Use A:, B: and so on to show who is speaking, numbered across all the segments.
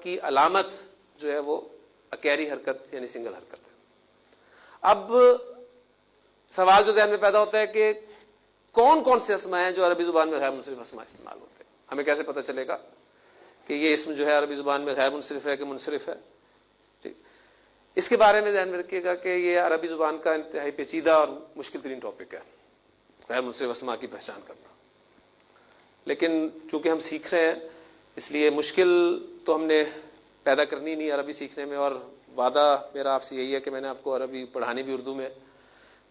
A: کی علامت جو ہے وہ اکیری حرکت یعنی سنگل حرکت ہے. اب سوال جو ذہن میں پیدا ہوتا ہے کہ کون کون سے اسما ہیں جو عربی زبان میں غیر منصرف اسما استعمال ہوتے ہیں. ہمیں کیسے پتہ چلے گا کہ یہ اسم جو ہے عربی زبان میں غیر منصرف ہے کہ منصرف ہے؟ ٹھیک، اس کے بارے میں ذہن میں رکھیے گا کہ یہ عربی زبان کا انتہائی پیچیدہ اور مشکل ترین ٹاپک ہے، غیر منصرف اسما کی پہچان کرنا. لیکن چونکہ ہم سیکھ رہے ہیں اس لیے مشکل تو ہم نے پیدا کرنی نہیں عربی سیکھنے میں، اور وعدہ میرا آپ سے یہی ہے کہ میں نے آپ کو عربی پڑھانی بھی اردو میں.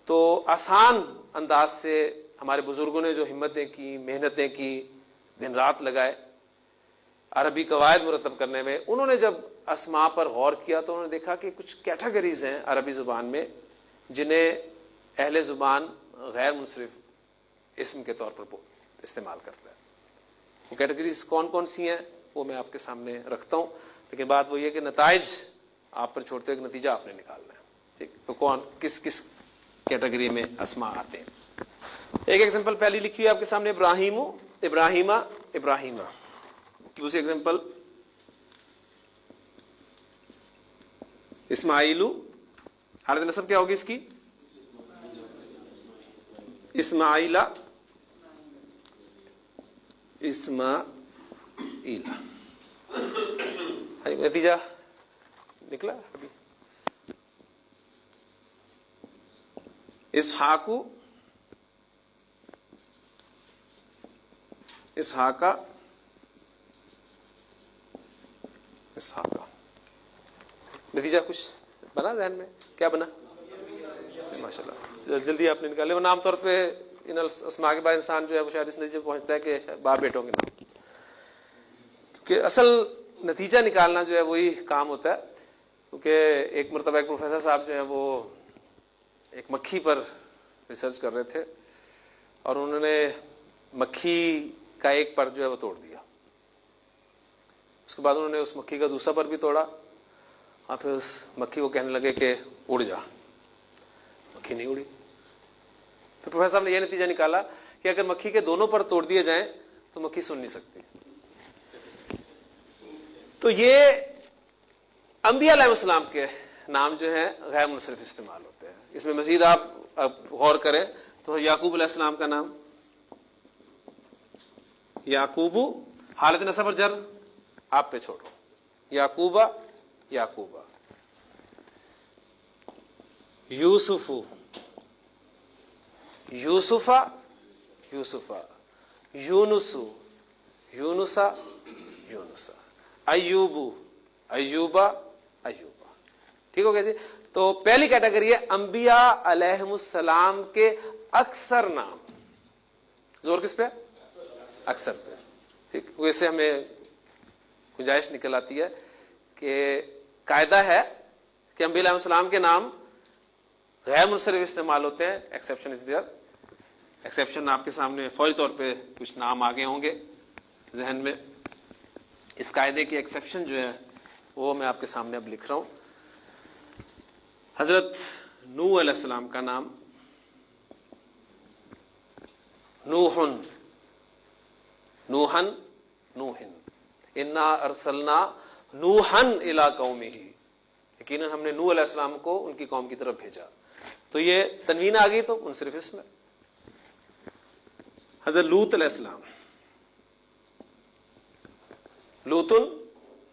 A: تو آسان انداز سے ہمارے بزرگوں نے جو ہمتیں کی، محنتیں کی، دن رات لگائے عربی قواعد مرتب کرنے میں، انہوں نے جب اسماء پر غور کیا تو انہوں نے دیکھا کہ کچھ کیٹیگریز ہیں عربی زبان میں جنہیں اہل زبان غیر منصرف اسم کے طور پر استعمال کرتا ہے. وہ کیٹیگریز کون کون سی ہیں وہ میں آپ کے سامنے رکھتا ہوں، لیکن بات وہ یہ کہ نتائج آپ پر چھوڑتے ہوئے نتیجہ آپ نے نکالنا ہے. ٹھیک، تو کون کس کس کیٹیگری میں اسماء آتے ہیں. ایک ایگزامپل پہلی لکھی ہوئی آپ کے سامنے، ابراہیم، ابراہیمہ، ابراہیمہ. دوسری ایگزامپل اسماعیل، حالت نصب کیا ہوگی اس کی؟ اسماعیلہ، اسماعیلہ. نتیجہ نکلا ابھی. اسحاق، اسحاقہ، اسحاقہ. نتیجہ کچھ بنا ذہن میں؟ کیا بنا؟ ماشاء اللہ جلدی آپ نے نکالے. ورنہ عام طور پہ ان اسماء کے بعد انسان جو ہے وہ شاید اس نتیجے پہنچتا ہے کہ باپ بیٹوں کے نام، کیونکہ اصل نتیجہ نکالنا جو ہے وہی کام ہوتا ہے. کیونکہ ایک مرتبہ ایک پروفیسر صاحب جو ہیں وہ ایک مکھی پر ریسرچ کر رہے تھے اور انہوں نے مکھی کا ایک پر جو ہے وہ توڑ دیا. اس کے بعد انہوں نے اس مکھی کا دوسرا پر بھی توڑا اور پھر اس مکھی کو کہنے لگے کہ اڑ جا. مکھی نہیں اڑی. پھر پروفیسر صاحب نے یہ نتیجہ نکالا کہ اگر مکھی کے دونوں پر توڑ دیے جائیں تو مکھی سن نہیں سکتی. تو یہ انبیاء علیہ السلام کے نام جو ہیں غیر منصرف استعمال ہوتے ہیں. اس میں مزید آپ غور کریں تو یعقوب علیہ السلام کا نام یعقوب، حالت نصب اور جر آپ پہ چھوڑو، یعقوبہ، یعقوبہ. یوسف، یوسفہ، یوسفہ. یونس، یونسا، یونسا. ایوب، ایوبہ، ایوبہ. ٹھیک ہو گیا جی. تو پہلی کیٹیگری ہے انبیاء علیہم السلام کے اکثر نام. زور کس پہ؟ اکثر پہ. ٹھیک، ویسے ہمیں گنجائش نکل آتی ہے کہ قاعدہ ہے کہ انبیاء علیہ السلام کے نام غیر منصرف استعمال ہوتے ہیں. Exception is there. ایکسیپشن آپ کے سامنے فوری طور پہ کچھ نام آگے ہوں گے ذہن میں. اس قاعدے کی ایکسیپشن جو ہے وہ میں آپ کے سامنے اب لکھ رہا ہوں. حضرت نوح علیہ السلام کا نام نوحن، نوحن، نوحن. انا ارسلنا نوحن الی قومہ، یقیناً ہم نے نوح علیہ السلام کو ان کی قوم کی طرف بھیجا. تو یہ تنوین آ گئی تو منصرف اسم ہے. حضرت لوط علیہ السلام، لوتن،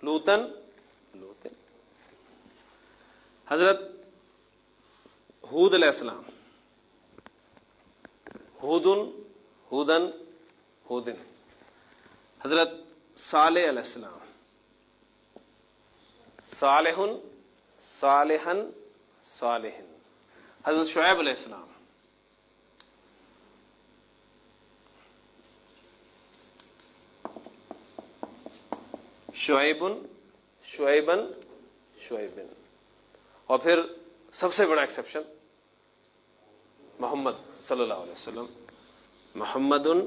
A: لوتن، لوتن. حضرت ہود علیہ السلام، ہودن، ہودن، ہودن. حضرت صالح علیہ السلام، صالحن، صالحن، صالحن. حضرت شعیب علیہ السلام، شعیبن، شعیبن، شعیبن. اور پھر سب سے بڑا ایکسیپشن محمد صلی اللہ علیہ وسلم، محمدن،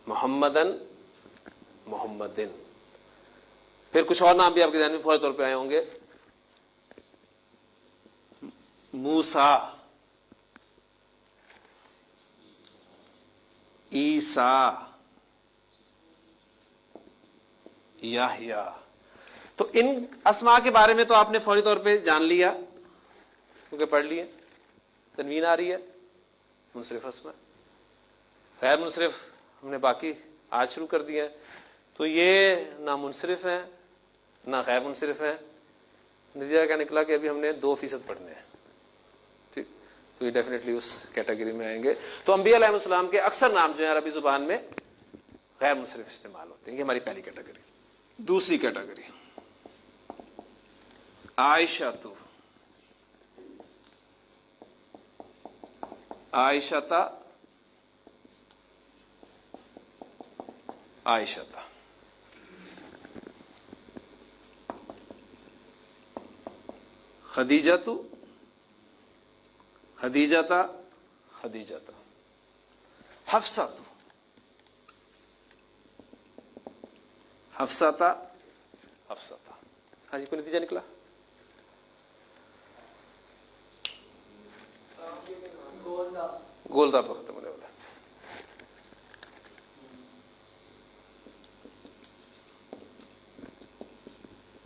A: محمدن، محمدن. پھر کچھ اور نام بھی آپ کے ذہن میں فوری طور پہ آئے ہوں گے. موسیٰ، عیسیٰ، یحییٰ. تو ان اسماء کے بارے میں تو آپ نے فوری طور پہ جان لیا کیونکہ پڑھ لیے. تنوین آ رہی ہے منصرف اسماء. غیر منصرف ہم نے باقی آج شروع کر دیا ہے. تو یہ نہ منصرف ہیں نہ غیر منصرف ہیں. نتیجہ کیا نکلا کہ ابھی ہم نے 2% پڑھنے ہیں. ٹھیک, تو یہ ڈیفینیٹلی اس کیٹیگری میں آئیں گے. تو انبیاء علیہ السلام کے اکثر نام جو ہیں عربی زبان میں غیر منصرف استعمال ہوتے ہیں. یہ ہماری پہلی کیٹیگری. دوسری کیٹیگری عائشہ. عائشہ عائشہ. خدیجہ. خدیجہ. خدیجہ. حفصہ. حفصہ. حفصہ. ہاں جی, کوئی نتیجہ نکلا؟ گولدا پر ختم ہونے والا.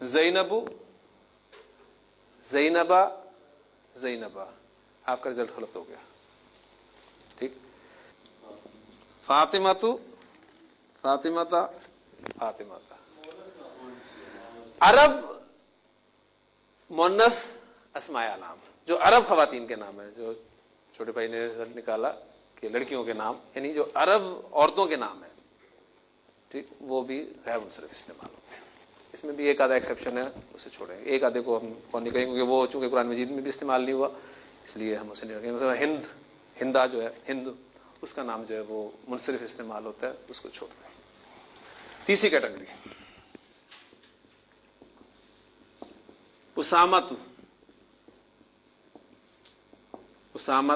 A: زینب. زینبا. زینبا. آپ کا رزلٹ غلط ہو گیا. ٹھیک. فاطمہ. فاطمہ. فاطمہ. عرب مؤنث اسماء اعلام جو عرب خواتین کے نام ہیں, جو چھوٹے بھائی نے رزلٹ نکالا کہ لڑکیوں کے نام, یعنی جو عرب عورتوں کے نام ہیں, ٹھیک, وہ بھی غیر منصرف استعمال ہوتے ہیں. اس میں بھی ایک آدھا ایکسیپشن ہے, اسے چھوڑیں گے. ایک آدھے کو ہم کون نہیں کہیں گے کیونکہ وہ چونکہ قرآن مجید میں بھی استعمال نہیں ہوا, اس لیے ہم اسے نہیں رکھیں. مثلا ہند, ہندا جو ہے, ہند, اس کا نام جو ہے وہ منصرف استعمال ہوتا ہے, اس کو چھوڑ دیں. تیسری کیٹیگری اسامہ. اسامہ.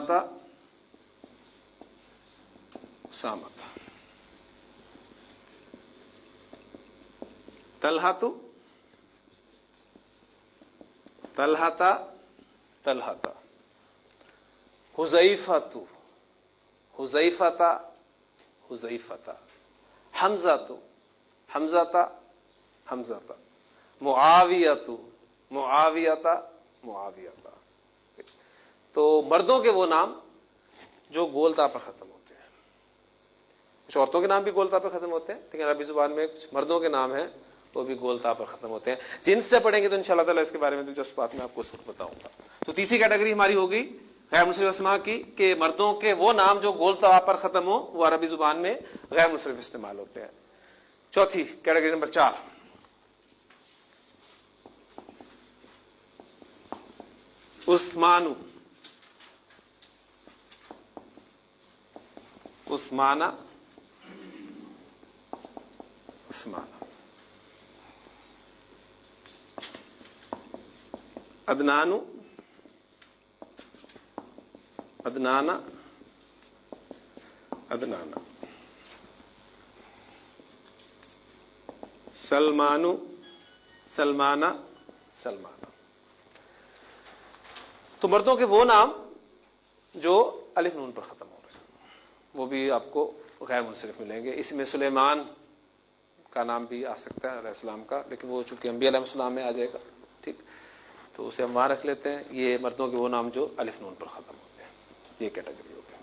A: اسامہ. طلحہ. طلحہ. طلحہ. حذیفہ. حذیفہ. حذیفہ. حمزہ. حمزہ. حمزہ. معاویہ. معاویہ. معاویہ. تو مردوں کے وہ نام جو گولتا پر ختم ہوتے ہیں. کچھ عورتوں کے نام بھی گولتا پر ختم ہوتے ہیں, لیکن عربی زبان میں کچھ مردوں کے نام ہیں وہ بھی گولتا پر ختم ہوتے ہیں. جن سے پڑھیں گے تو انشاءاللہ تعالیٰ اس کے بارے میں دلچسپ بات میں آپ کو اس وقت بتاؤں گا. تو تیسری کیٹیگری ہماری ہوگی غیر منصرف اسماء کی, کہ مردوں کے وہ نام جو گولتا پر ختم ہو وہ عربی زبان میں غیر منصرف استعمال ہوتے ہیں. چوتھی کیٹیگری نمبر 4 عثمان. عثمانہ. عثمان. عدنان. عدنان. عدنان. سلمان. سلمانہ. سلمان. تو مردوں کے وہ نام جو الف نون پر ختم ہو رہے ہیں وہ بھی آپ کو غیر منصرف ملیں گے. اس میں سلیمان کا نام بھی آ سکتا ہے علیہ السلام کا, لیکن وہ چونکہ انبیاء علیہ السلام میں آ جائے گا, ٹھیک, تو اسے ہم وہاں رکھ لیتے ہیں. یہ مردوں کے وہ نام جو الف نون پر ختم ہوتے ہیں, یہ کیٹیگری ہوگی.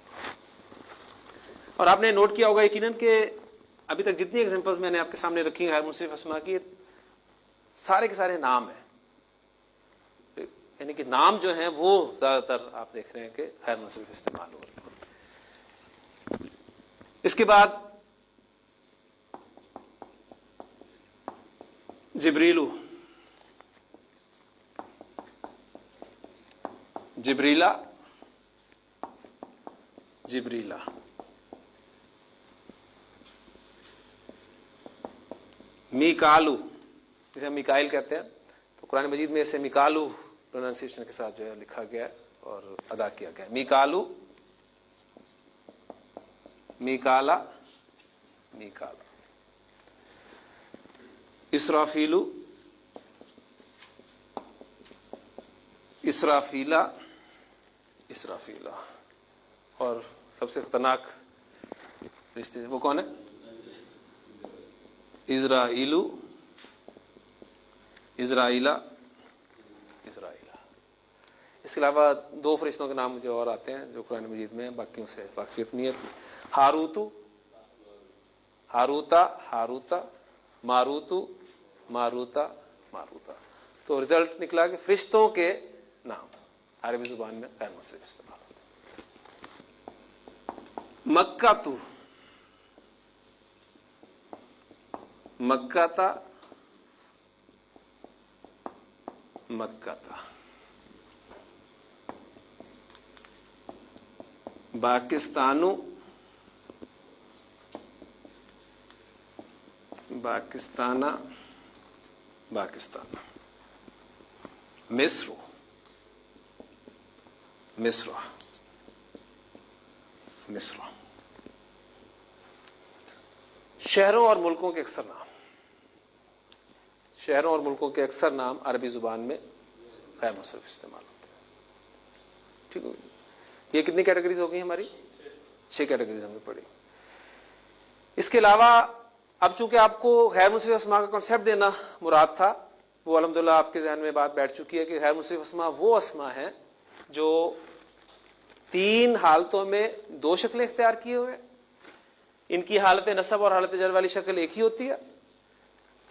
A: اور آپ نے نوٹ کیا ہوگا یقیناً کہ ابھی تک جتنی ایگزامپلز میں نے آپ کے سامنے رکھی ہیں غیر منصرف اسماء کی, سارے کے سارے نام ہیں, یعنی کہ نام جو ہیں وہ زیادہ تر آپ دیکھ رہے ہیں کہ غیر منصرف استعمال ہو رہے ہیں. اس کے بعد جبریلو. جبریلا. جبریلا. میکالو, جسے ہم میکائل کہتے ہیں, تو قرآن مجید میں اسے میکالو پروننسیشن کے ساتھ جو ہے لکھا گیا اور ادا کیا گیا. میکالو. میکالا. میکالا. اسرافیلو. اسرافیلا. اسرافیلا. اور سب سے خطرناک رشتے وہ کون ہے؟ اسرائیلو. اسرائیلا، اسرائیلا۔ اس کے علاوہ 2 فرشتوں کے نام مجھے اور آتے ہیں جو قرآن مجید میں ہیں، باقیوں سے واقفیت نہیں ہے۔ ہاروتو، ہاروتا، ہاروتا، ماروتو، ماروتا، ماروتا۔ تو رزلٹ نکلا کہ فرشتوں کے نام عربی زبان میں غیر منصرف استعمال ہوتے ہیں۔ مکہ تو، مکہ تا، مکہ تا۔ پاکستانو، پاکستانہ، پاکستان۔ مصر، مصر، مصر۔ شہروں اور ملکوں کے اکثر نام، شہروں اور ملکوں کے اکثر نام عربی زبان میں غیر منصرف استعمال ہوتے ہیں۔ ٹھیک ہے، یہ کتنی کیٹیگریز ہو گئی ہماری؟ 6 کیٹیگریز ہم نے پڑھی۔ اس کے علاوہ اب چونکہ آپ کو غیر منصرف اسماء کا کانسیپٹ دینا مراد تھا، وہ الحمدللہ آپ کے ذہن میں بات بیٹھ چکی ہے کہ غیر منصرف اسماء وہ اسماء ہیں جو 3 حالتوں میں 2 شکلیں اختیار کیے ہوئے، ان کی حالت نصب اور حالت جر والی شکل ایک ہی ہوتی ہے،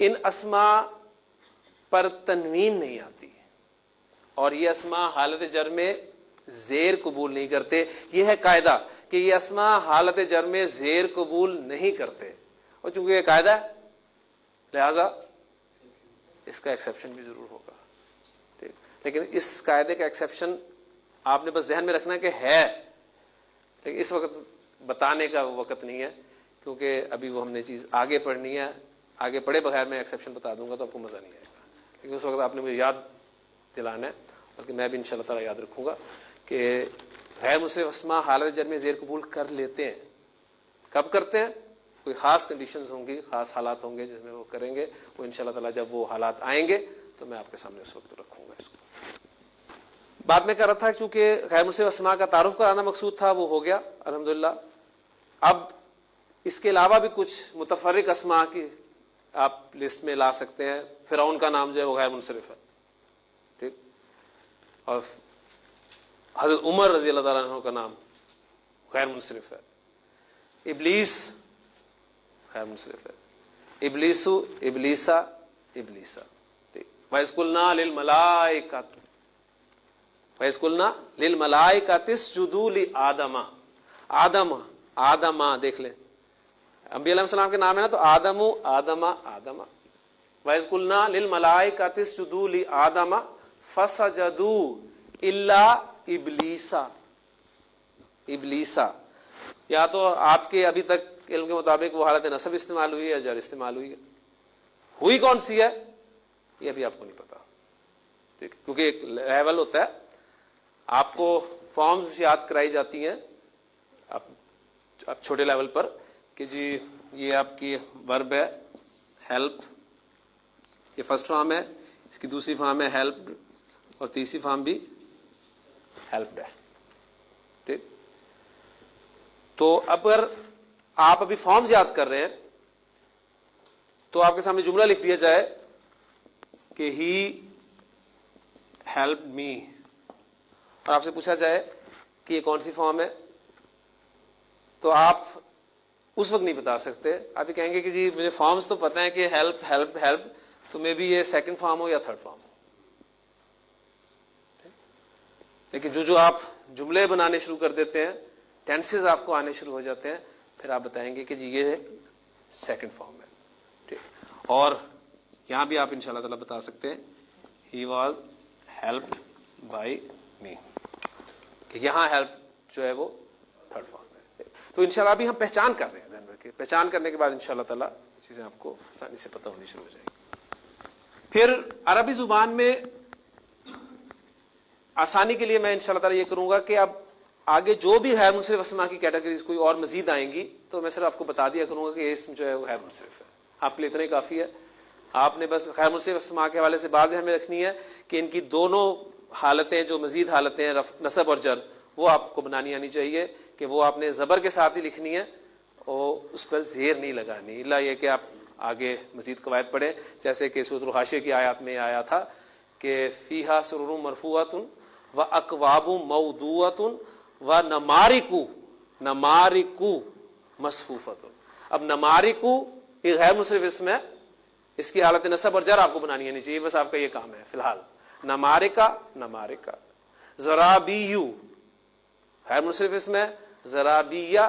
A: ان اسماء پر تنوین نہیں آتی، اور یہ اسماء حالت جر میں زیر قبول نہیں کرتے۔ یہ ہے قاعدہ کہ یہ اسماء حالت جر میں زیر قبول نہیں کرتے، اور چونکہ یہ قاعدہ ہے لہذا اس کا ایکسیپشن بھی ضرور ہوگا۔ ٹھیک، لیکن اس قاعدے کا ایکسیپشن آپ نے بس ذہن میں رکھنا کہ ہے، لیکن اس وقت بتانے کا وقت نہیں ہے، کیونکہ ابھی وہ ہم نے چیز آگے پڑھنی ہے۔ آگے پڑھے بغیر میں ایکسیپشن بتا دوں گا تو آپ کو مزہ نہیں آئے گا، لیکن اس وقت آپ نے مجھے یاد دلانا ہے، بلکہ میں بھی انشاءاللہ تعالیٰ یاد رکھوں گا کہ غیر منصرف اسماء حالت جر میں زیر قبول کر لیتے ہیں۔ کب کرتے ہیں؟ کوئی خاص کنڈیشنز ہوں گی، خاص حالات ہوں گے جس میں وہ کریں گے، وہ انشاءاللہ تعالیٰ جب وہ حالات آئیں گے تو میں آپ کے سامنے اس وقت رکھوں گا اس کو۔ بات میں کر رہا تھا چونکہ غیر منصرف اسماء کا تعارف کرانا مقصود تھا، وہ ہو گیا الحمدللہ۔ اب اس کے علاوہ بھی کچھ متفرق اسماء کی آپ لسٹ میں لا سکتے ہیں۔ فرعون کا نام جو ہے وہ غیر منصرف ہے، ٹھیک، اور حضرت عمر رضی اللہ تعالیٰ عنہ کا نام غیر منصرف ہے۔ ابلیس غیر منصرف ہے، ابلیسو، ابلیسا، ابلیسا، ٹھیک۔ وَإِذْ قُلْنَا لِلْمَلَائِكَةِ، وَإِذْ قُلْنَا لِلْمَلَائِكَةِ اسْجُدُوا لِآدَمَ، آدم، آدم دیکھ لیں، انبیاء علیہ السلام کے نام ہے نا، تو آدم، آدم، آدم۔ وَإِذْ قُلْنَا لِلْمَلَائِكَةِ اسْجُدُوا لِآدَمَ فَسَجَدُوا إِلَّا إِبْلِيسَ، ابلیسا۔ یا تو آپ کے ابھی تک علم کے مطابق وہ حالت نصب استعمال ہوئی ہے یا جر استعمال ہوئی ہے، ہوئی کون سی ہے یہ ابھی آپ کو نہیں پتا، ٹھیک، کیونکہ ایک لیول ہوتا ہے، آپ کو فارمز یاد کرائی جاتی ہیں اب چھوٹے لیول پر کہ جی یہ آپ کی ورب ہے ہیلپ، یہ فرسٹ فارم ہے، اس کی دوسری فارم ہے ہیلپ، اور تیسری فارم بھی ہیلپڈ ہے، ٹھیک۔ تو اگر آپ ابھی فارمز یاد کر رہے ہیں تو آپ کے سامنے جملہ لکھ دیا جائے کہ ہی ہیلپ می، اور آپ سے پوچھا جائے کہ یہ کون سی فارم ہے، تو آپ اس وقت نہیں بتا سکتے، آپ یہ کہیں گے کہ جی مجھے فارمز تو پتہ ہے کہ ہیلپ ہیلپ ہیلپ، تو مے بی یہ سیکنڈ فارم ہو یا تھرڈ فارم ہو، لیکن جو آپ جملے بنانے شروع کر دیتے ہیں، ٹینسز آپ کو آنے شروع ہو جاتے ہیں، پھر آپ بتائیں گے کہ جی یہ سیکنڈ فارم ہے، ٹھیک۔ اور یہاں بھی آپ انشاءاللہ تعالیٰ بتا سکتے ہیں he was help by me, کہ یہاں ہیلپ جو ہے وہ تھرڈ فارم ہے۔ تو انشاءاللہ ابھی ہم پہچان کر رہے ہیں، ذہن رکھیں، پہچان کرنے کے بعد انشاءاللہ تعالیٰ چیزیں آپ کو آسانی سے پتہ ہونی شروع ہو جائیں گی۔ پھر عربی زبان میں آسانی کے لیے میں انشاءاللہ تعالیٰ یہ کروں گا کہ اب آگے جو بھی غیر منصرف اسماء کی کیٹیگریز کوئی اور مزید آئیں گی تو میں صرف آپ کو بتا دیا کروں گا کہ یہ اسم جو ہے وہ غیر منصرف ہے، آپ کے لیے اتنا ہی کافی ہے۔ آپ نے بس غیر منصرف اسماء کے حوالے سے بات ہمیں رکھنی ہے کہ ان کی دونوں حالتیں، جو مزید حالتیں ہیں نصب اور جر، وہ آپ کو بنانی آنی چاہیے کہ وہ آپ نے زبر کے ساتھ ہی لکھنی ہے اور اس پر زیر نہیں لگانی، الا یہ کہ آپ آگے مزید قواعد پڑھیں، جیسے کہ سورۃ الغاشیہ کی آیات میں آیا تھا کہ فیہا سرر مرفوعۃ و اکواب موضوعۃ و نمارق مصفوفۃ. اب نمارق یہ غیر منصرف اسم ہے، اس کی حالت نصب اور جر آپ کو بنانی نہیں چاہیے، بس آپ کا یہ کام ہے فی الحال. نمارقہ زرابیو غیر منصرف اسم ہے، زرابیہ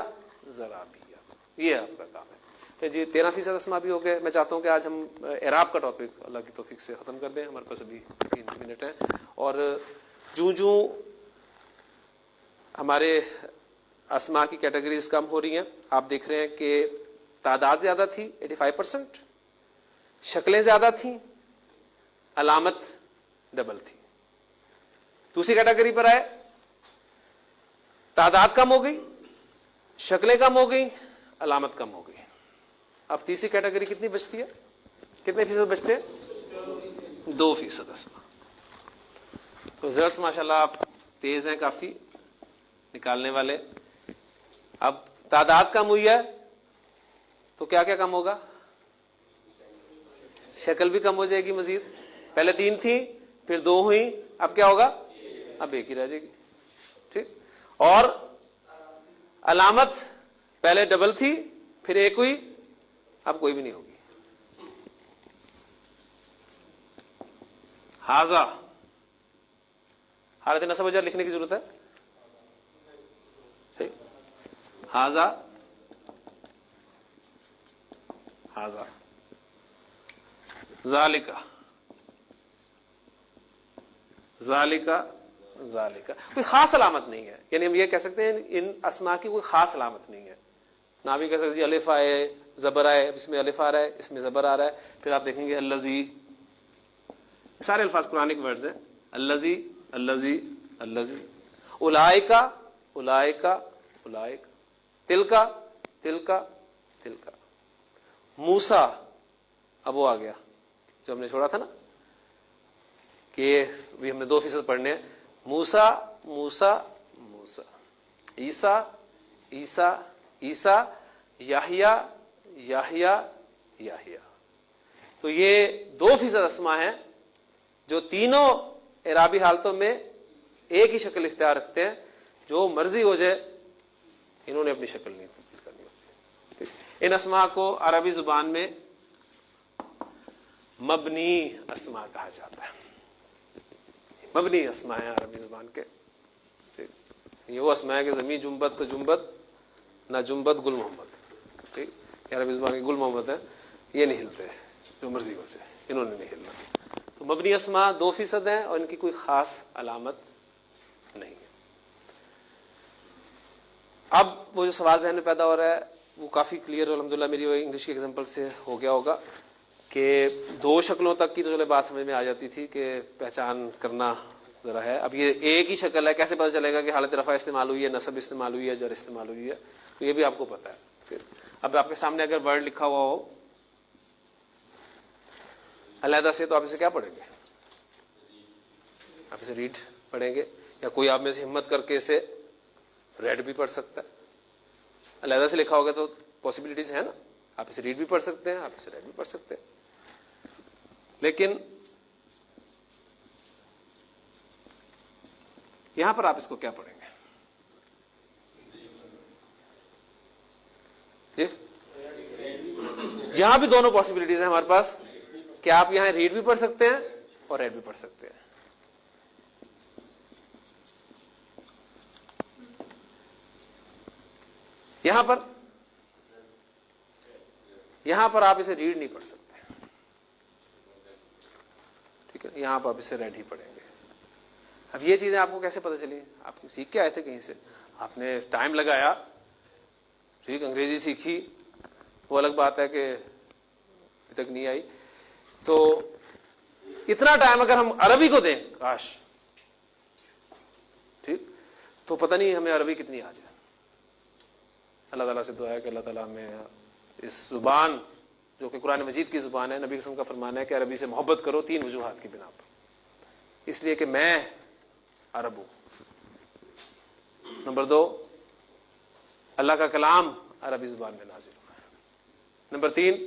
A: یہ آپ کا کام ہے. جی 13% اسما بھی ہو گئے. میں چاہتا ہوں کہ آج ہم اعراب کا ٹاپک اللہ کی توفیق سے ختم کر دیں، ہمارے پاس ابھی 3 منٹ ہیں. اور جو ہمارے اسما کی کیٹیگریز کم ہو رہی ہیں، آپ دیکھ رہے ہیں کہ تعداد زیادہ تھی 85%، شکلیں زیادہ تھیں، علامت ڈبل تھی. دوسری کیٹیگری پر آئے، تعداد کم ہو گئی، شکلیں کم ہو گئی، علامت کم ہو گئی. اب تیسری کیٹیگری کتنی بچتی ہے؟ کتنے فیصد بچتے ہیں؟ 2% اسما. رزلٹس ماشاءاللہ آپ تیز ہیں کافی نکالنے والے. اب تعداد کم ہوئی ہے تو کیا کیا کم ہوگا؟ شکل بھی کم ہو جائے گی مزید. پہلے 3 تھی، پھر 2 ہوئی، اب کیا ہوگا؟ اب 1 ہی رہ جائے گی. ٹھیک. اور علامت پہلے ڈبل تھی، پھر 1 ہوئی، اب کوئی بھی نہیں ہوگی. ہاذا حالت نصب و جر لکھنے کی ضرورت ہے. ٹھیک. ہاذا ذالکا کوئی خاص علامت نہیں ہے. یعنی ہم یہ کہہ سکتے ہیں ان اسما کی کوئی خاص علامت نہیں ہے. نہ بھی کہہ سکتے جی الف آئے زبر آئے، اس میں الف آ رہا ہے، اس میں زبر آ رہا ہے. پھر آپ دیکھیں گے الذی، سارے الفاظ قرآنک ورڈز ہیں. الذی الذی الذی، اولئک اولئک اولئک، تلکا تلکا تلکا. موسیٰ، اب وہ آ گیا جو ہم نے چھوڑا تھا نا کہ بھی ہم نے 2% پڑھنے ہیں. موسیٰ موسیٰ موسیٰ، عیسیٰ عیسیٰ عیسیٰ، یحییٰ یحییٰ یحییٰ. تو یہ 2% اسما ہیں جو تینوں اعرابی حالتوں میں ایک ہی شکل اختیار رکھتے ہیں. جو مرضی ہو جائے انہوں نے اپنی شکل نہیں تبدیل کرنی ہوتی. ان اسما کو عربی زبان میں مبنی اسما کہا جاتا ہے. مبنی اسما ہے عربی زبان کے. یہ وہ اسما ہے کہ زمین جنبت تو جنبت، نہ جنبت گل محمد. ٹھیک. عربی زبان کے گل محمد ہے، یہ نہیں ہلتے، جو مرضی ہو جائے انہوں نے نہیں ہلنا. تو مبنی اسما 2% ہیں اور ان کی کوئی خاص علامت نہیں ہے. اب وہ جو سوال ذہن میں پیدا ہو رہا ہے وہ کافی کلیئر الحمدللہ میری انگلش کی ایگزامپل سے ہو گیا ہوگا کہ 2 شکلوں تک کی تو چلے بات سمجھ میں آ جاتی تھی کہ پہچان کرنا ذرا ہے. اب یہ ایک ہی شکل ہے، کیسے پتہ چلے گا کہ حالت رفع استعمال ہوئی ہے، نصب استعمال ہوئی ہے، جر استعمال ہوئی ہے؟ تو یہ بھی آپ کو پتا ہے. پھر اب آپ کے سامنے اگر ورڈ لکھا ہوا ہو علیحدہ سے تو آپ اسے کیا پڑھیں گے؟ آپ اسے ریڈ پڑھیں گے، یا کوئی آپ میں سے ہمت کر کے اسے ریڈ بھی پڑھ سکتا ہے. علیحدہ سے لکھا ہوگا تو پاسبلٹیز ہے نا، آپ اسے ریڈ بھی پڑھ سکتے ہیں، آپ اسے ریڈ بھی پڑھ سکتے ہیں. لیکن یہاں پر آپ اس کو کیا پڑھیں گے؟ جی یہاں بھی دونوں پاسبلٹیز ہیں ہمارے پاس کہ آپ یہاں ریڈ بھی پڑھ سکتے ہیں اور ریڈ بھی پڑھ سکتے ہیں. یہاں پر آپ اسے ریڈ نہیں پڑھ سکتے. ٹھیک ہے، یہاں پر آپ اسے ریڈ ہی پڑھیں گے. اب یہ چیزیں آپ کو کیسے پتہ چلی؟ آپ سیکھ کے آئے تھے کہیں سے، آپ نے ٹائم لگایا، ٹھیک، انگریزی سیکھی، وہ الگ بات ہے کہ ابھی تک نہیں آئی. تو اتنا ٹائم اگر ہم عربی کو دیں کاش، ٹھیک، تو پتہ نہیں ہمیں عربی کتنی آ جائے. اللہ تعالیٰ سے دعا ہے کہ اللہ تعالیٰ ہمیں اس زبان جو کہ قرآن مجید کی زبان ہے، نبی قسم کا فرمان ہے کہ عربی سے محبت کرو 3 وجوہات کی بنا پر. اس لیے کہ میں عرب ہوں. نمبر 2، اللہ کا کلام عربی زبان میں نازل ہوا ہے. نمبر 3،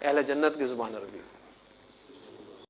A: اہل جنت کی زبان عربی.